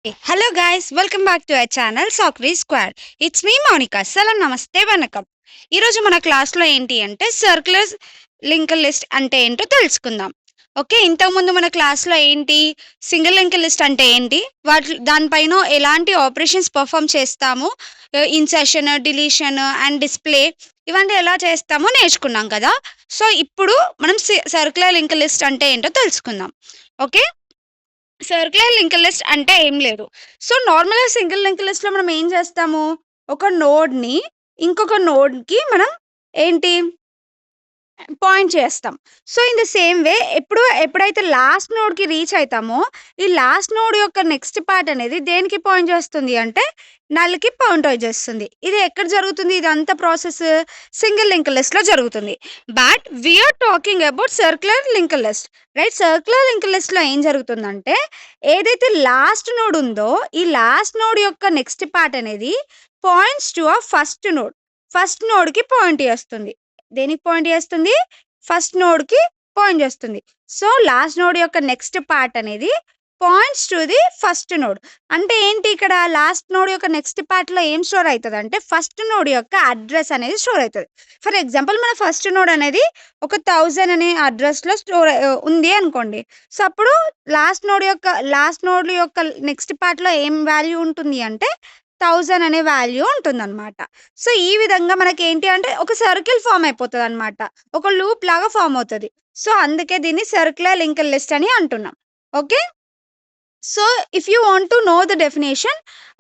Hello guys, welcome back to our channel Socrates Square. It's me Monica. Salam namaste vanakkam. ఈ రోజు మన class లో ఏంటి అంటే సర్క్యులర్ లింక్ లిస్ట్ అంటే ఏంటో తెలుసుకుందాం. ఓకే, ఇంతకుముందు మన క్లాస్ లో ఏంటి సింగిల్ లింక్ లిస్ట్ అంటే ఏంటి, దానిపైన ఎలాంటి ఆపరేషన్స్ పర్ఫామ్ చేస్తాము, ఇన్సర్షన్, డిలీషన్ అండ్ డిస్ప్లే ఇవన్నీ ఎలా చేస్తామో నేర్చుకున్నాం కదా. సో ఇప్పుడు మనం సర్క్యులర్ లింక్ లిస్ట్ అంటే ఏంటో తెలుసుకుందాం. ఓకే, సర్క్యులర్ లింక్ లిస్ట్ అంటే ఏం లేదు. సో నార్మల్గా సింగిల్ లింక్ లిస్ట్లో మనం ఏం చేస్తాము, ఒక నోడ్ని ఇంకొక నోడ్కి మనం ఏంటి పాయింట్ చేస్తాం. So in the same way ఎప్పుడైతే లాస్ట్ నోడ్కి రీచ్ అవుతామో ఈ లాస్ట్ నోడ్ యొక్క నెక్స్ట్ పార్ట్ అనేది దేనికి పాయింట్ చేస్తుంది అంటే నల్కి పాయింట్ చేస్తుంది. ఇది ఎక్కడ జరుగుతుంది, ఇదంతా ప్రాసెస్ సింగిల్ లింక్ లిస్ట్లో జరుగుతుంది. But we're talking about circular link list, right? Circular link లిస్ట్లో ఏం జరుగుతుందంటే ఏదైతే లాస్ట్ నోడ్ ఉందో ఈ లాస్ట్ నోడ్ యొక్క నెక్స్ట్ పార్ట్ అనేది పాయింట్స్ టు ఫస్ట్ నోడ్కి పాయింట్ చేస్తుంది. దేనికి పాయింట్ చేస్తుంది? ఫస్ట్ నోడ్కి పాయింట్ చేస్తుంది. సో లాస్ట్ నోడ్ యొక్క నెక్స్ట్ పార్ట్ అనేది points to the first node. అంటే ఏంటి, ఇక్కడ లాస్ట్ నోడ్ యొక్క నెక్స్ట్ పార్ట్లో ఏం స్టోర్ అవుతుంది అంటే ఫస్ట్ నోడ్ యొక్క అడ్రస్ అనేది స్టోర్ అవుతుంది. ఫర్ ఎగ్జాంపుల్ మన ఫస్ట్ నోడ్ అనేది ఒక 1000 అనే అడ్రస్లో స్టోర్ ఉంది అనుకోండి. సో అప్పుడు లాస్ట్ నోడ్ యొక్క నెక్స్ట్ పార్ట్లో ఏం వాల్యూ ఉంటుంది అంటే 1000 అనే వాల్యూ ఉంటుందన్నమాట. సో ఈ విధంగా మనకి ఏంటి అంటే ఒక సర్కిల్ ఫామ్ అయిపోతుంది అనమాట, ఒక లూప్ లాగా ఫామ్ అవుతుంది. సో అందుకే దీన్ని సర్క్యులర్ లింక్ లిస్ట్ అని అంటున్నాం. Okay, so if you want to know the definition,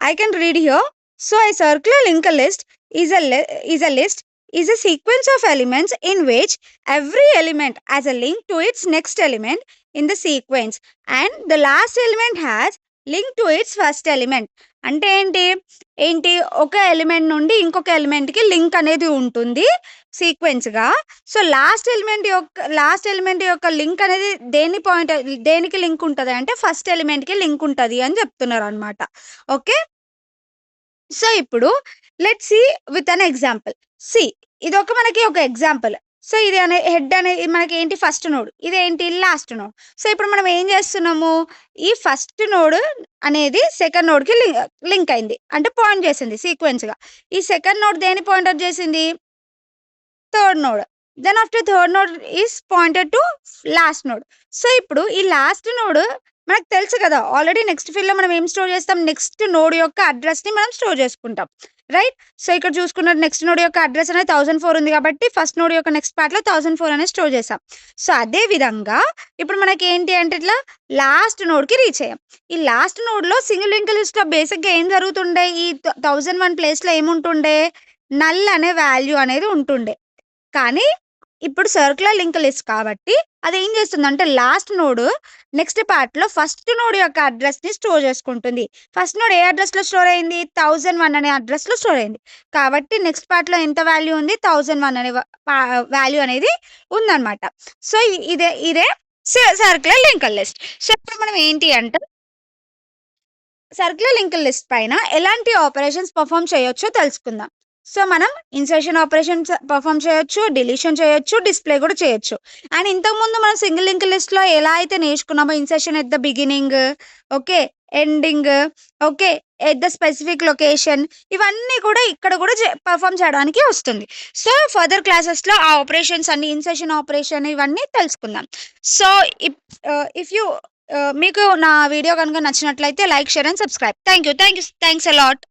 I can read here. So a circular linked list is a sequence of elements in which every element has a link to its next element in the sequence and the last element has link to its first element. అంటే ఏంటి ఒక element నుండి ఇంకొక ఎలిమెంట్కి link అనేది ఉంటుంది సీక్వెన్స్గా. So last element యొక్క link అనేది దేనికి లింక్ ఉంటుంది అంటే ఫస్ట్ ఎలిమెంట్కి లింక్ ఉంటుంది అని చెప్తున్నారు అనమాట. ఓకే, సో ఇప్పుడు let see with an example. ఇదొక మనకి ఒక ఎగ్జాంపుల్. సో ఇది హెడ్ అనేది మనకి ఏంటి ఫస్ట్ నోడ్, ఇదేంటి లాస్ట్ నోడ్. సో ఇప్పుడు మనం ఏం చేస్తున్నాము, ఈ ఫస్ట్ నోడ్ అనేది సెకండ్ నోడ్కి లింక్ అయింది అంటే పాయింట్ చేసింది సీక్వెన్స్గా. ఈ సెకండ్ నోడ్ దేని పాయింట్ చేసింది? Third node. Then after third node is pointed to last node. So ఇప్పుడు ఈ లాస్ట్ నోడ్ మనకు తెలుసు కదా, ఆల్రెడీ నెక్స్ట్ ఫీల్డ్లో మనం ఏం స్టోర్ చేస్తాం, నెక్స్ట్ నోడ్ యొక్క అడ్రస్ని మనం స్టోర్ చేసుకుంటాం, రైట్? సో ఇక్కడ చూసుకున్న నెక్స్ట్ నోడ్ యొక్క అడ్రస్ అనేది 1004 ఉంది కాబట్టి ఫస్ట్ నోడ్ యొక్క నెక్స్ట్ పార్ట్లో 1004 అనేది స్టోర్ చేసాం. సో అదే విధంగా ఇప్పుడు మనకి ఏంటి అంటే ఇట్లా లాస్ట్ నోడ్కి రీచ్ అయ్యాం. ఈ లాస్ట్ నోడ్లో సింగిల్ లింక్ లిస్ట్లో బేసిక్గా ఏం జరుగుతుండే, ఈ 1001 ప్లేస్లో ఏముంటుండే, నల్ అనే వాల్యూ అనేది ఉంటుండే. కానీ ఇప్పుడు సర్క్యులర్ లింక్ లిస్ట్ కాబట్టి అది ఏం చేస్తుందంటే లాస్ట్ నోడ్ నెక్స్ట్ పార్ట్లో ఫస్ట్ నోడ్ యొక్క అడ్రస్ని స్టోర్ చేసుకుంటుంది. ఫస్ట్ నోడ్ ఏ అడ్రస్లో స్టోర్ అయింది? 1001 అనే అడ్రస్లో స్టోర్ అయింది కాబట్టి నెక్స్ట్ పార్ట్లో ఎంత వాల్యూ ఉంది? 1001 అనే వాల్యూ అనేది ఉందన్నమాట. సో ఇదే సర్క్యులర్ లింక్ లిస్ట్. సో ఇప్పుడు మనం ఏంటి అంటే సర్క్యులర్ లింక్ లిస్ట్ పైన ఎలాంటి ఆపరేషన్స్ పర్ఫామ్ చేయొచ్చో తెలుసుకుందాం. సో మనం ఇన్సర్షన్ ఆపరేషన్స్ పర్ఫామ్ చేయొచ్చు, డిలీషన్ చేయొచ్చు, డిస్ప్లే కూడా చేయొచ్చు. అండ్ ఇంతకుముందు మనం సింగిల్ లింక్ లిస్ట్లో ఎలా అయితే నేర్చుకున్నామో insertion at the beginning, okay, ending, okay, at the specific location, ఇవన్నీ కూడా ఇక్కడ కూడా పర్ఫామ్ చేయడానికి వస్తుంది. సో ఫర్దర్ క్లాసెస్లో ఆ ఆపరేషన్స్ అన్ని, ఇన్సర్షన్ ఆపరేషన్ ఇవన్నీ తెలుసుకుందాం. సో ఇఫ్ యూ మీకు నా వీడియో కనుక నచ్చినట్లయితే like, share and subscribe. Thanks a lot.